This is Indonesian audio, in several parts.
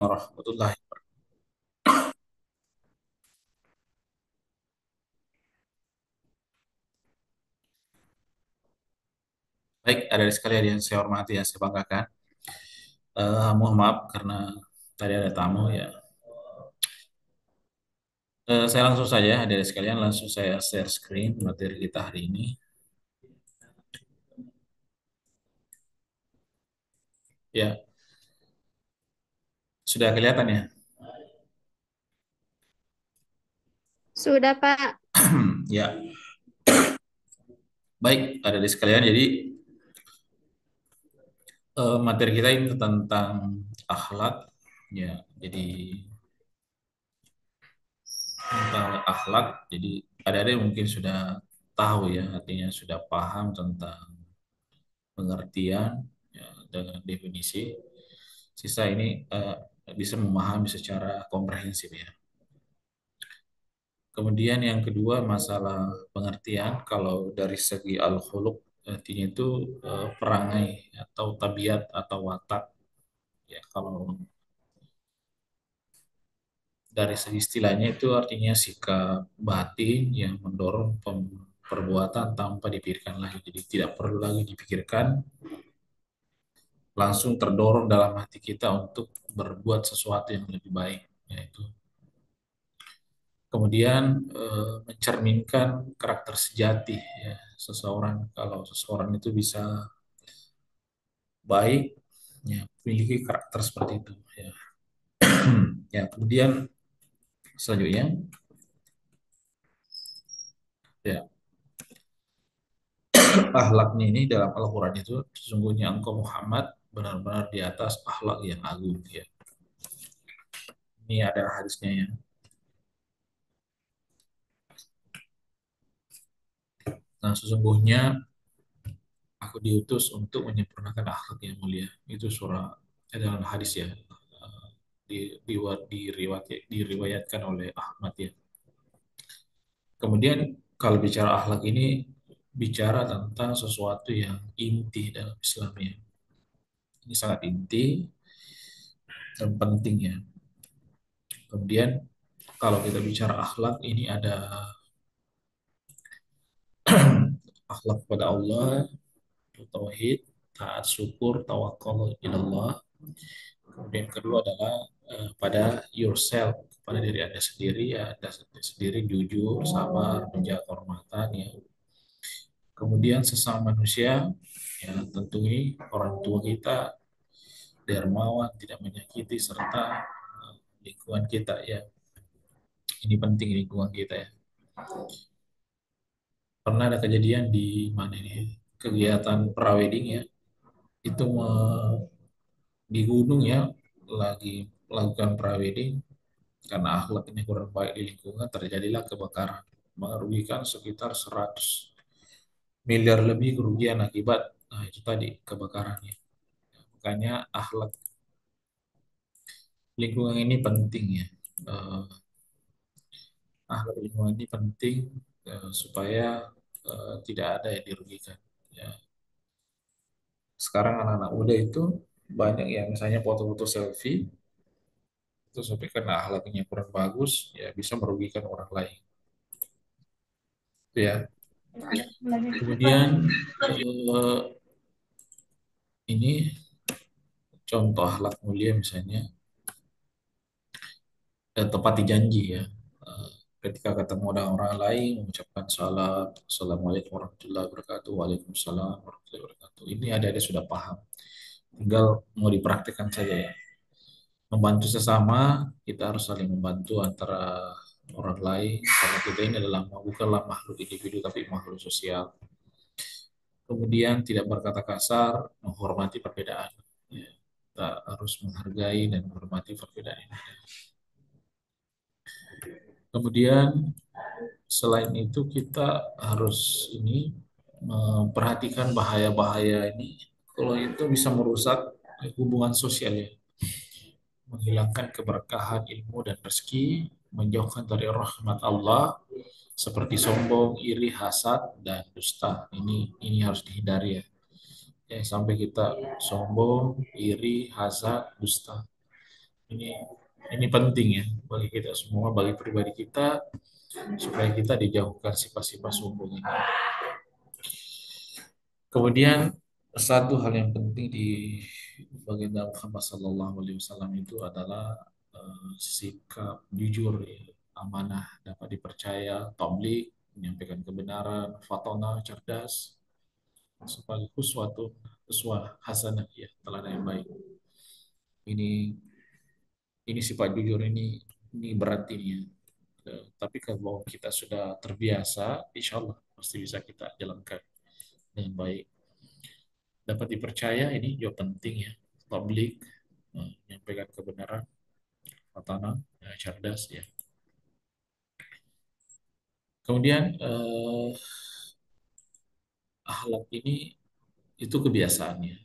warahmatullahi wabarakatuh. Baik, ada sekalian yang saya hormati, yang saya banggakan. Mohon maaf karena tadi ada tamu ya. Saya langsung saja, ada sekalian langsung saya share screen materi kita hari ini. Ya, sudah kelihatan ya. Sudah, Pak. Ya, baik, ada di sekalian. Jadi materi kita ini tentang akhlak. Ya, jadi tentang akhlak. Jadi ada yang mungkin sudah tahu ya, artinya sudah paham tentang pengertian ya, dengan definisi. Sisa ini bisa memahami secara komprehensif ya. Kemudian yang kedua masalah pengertian kalau dari segi al-khuluq artinya itu perangai atau tabiat atau watak ya kalau dari segi istilahnya itu artinya sikap batin yang mendorong perbuatan tanpa dipikirkan lagi. Jadi tidak perlu lagi dipikirkan, langsung terdorong dalam hati kita untuk berbuat sesuatu yang lebih baik, yaitu kemudian mencerminkan karakter sejati ya seseorang. Kalau seseorang itu bisa baik, ya memiliki karakter seperti itu ya. Ya, kemudian selanjutnya ya akhlaknya ini dalam Al-Qur'an itu sesungguhnya engkau Muhammad benar-benar di atas akhlak yang agung ya. Ini ada hadisnya ya. Nah, sesungguhnya aku diutus untuk menyempurnakan akhlak yang mulia. Itu surah dalam hadis ya. Diriwayatkan oleh Ahmad ya. Kemudian kalau bicara akhlak ini bicara tentang sesuatu yang inti dalam Islam ya. Ini sangat inti dan penting ya. Kemudian kalau kita bicara akhlak ini ada akhlak pada Allah, tauhid, taat syukur, tawakal ilallah. Kemudian kedua adalah pada yourself, pada diri Anda sendiri, ya Anda sendiri jujur, sabar, menjaga kehormatan ya. Kemudian sesama manusia, ya tentu ini orang tua kita dermawan, tidak menyakiti serta lingkungan kita ya. Ini penting lingkungan kita ya. Pernah ada kejadian di mana ini kegiatan prawedding ya, itu di gunung ya, lagi melakukan prawedding karena akhlak ini kurang baik di lingkungan terjadilah kebakaran merugikan sekitar 100 miliar lebih kerugian akibat itu tadi kebakarannya. Makanya akhlak lingkungan ini penting ya. Eh, Akhlak lingkungan ini penting supaya tidak ada yang dirugikan. Ya. Sekarang anak-anak muda itu banyak yang misalnya foto-foto selfie itu sampai karena akhlaknya kurang bagus ya bisa merugikan orang lain. Itu ya. Kemudian eh, ini contoh akhlak mulia misalnya tepati janji ya. Eh, Ketika ketemu dengan orang lain mengucapkan salam, assalamualaikum warahmatullahi wabarakatuh, waalaikumsalam warahmatullahi wabarakatuh. Ini ada sudah paham. Tinggal mau dipraktikkan saja ya. Membantu sesama, kita harus saling membantu antara orang lain karena kita ini adalah bukanlah makhluk individu tapi makhluk sosial. Kemudian tidak berkata kasar, menghormati perbedaan. Ya, kita harus menghargai dan menghormati perbedaan ini. Kemudian selain itu kita harus ini memperhatikan bahaya-bahaya ini. Kalau itu bisa merusak hubungan sosial ya, menghilangkan keberkahan ilmu dan rezeki, menjauhkan dari rahmat Allah seperti sombong, iri, hasad, dan dusta. Ini harus dihindari ya. Sampai kita sombong, iri, hasad, dusta. Ini ini penting ya bagi kita semua, bagi pribadi kita, supaya kita dijauhkan sifat-sifat sombong ini. Kemudian satu hal yang penting di baginda Muhammad Sallallahu Alaihi Wasallam itu adalah sikap jujur, ya, amanah, dapat dipercaya, tablik, menyampaikan kebenaran, fatona, cerdas, sebagai uswah hasanah, ya, teladan yang baik. Ini sifat jujur ini berat ini ya. Tapi kalau kita sudah terbiasa, insya Allah pasti bisa kita jalankan dengan baik. Dapat dipercaya ini juga penting ya. Publik, menyampaikan kebenaran, fatana, cerdas ya. Kemudian akhlak ini itu kebiasaannya,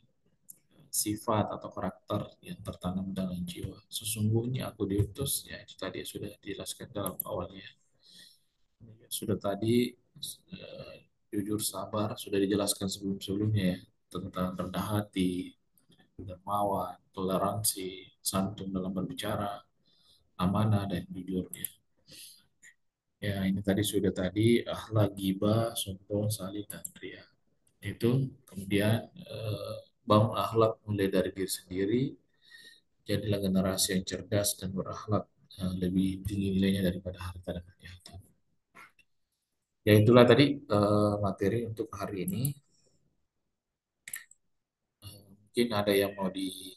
sifat atau karakter yang tertanam dalam jiwa. Sesungguhnya aku diutus, ya itu tadi sudah dijelaskan dalam awalnya. Sudah tadi eh, jujur, sabar sudah dijelaskan sebelum-sebelumnya ya, tentang rendah hati, dermawan, toleransi, santun dalam berbicara, amanah dan jujur ya. Ya, ini tadi sudah tadi akhlak ghibah, sombong, salih dan ria. Itu kemudian bangun akhlak mulai dari diri sendiri, jadilah generasi yang cerdas dan berakhlak lebih tinggi nilainya daripada harta dan kekayaan. Ya itulah tadi materi untuk hari ini. Mungkin ada yang mau di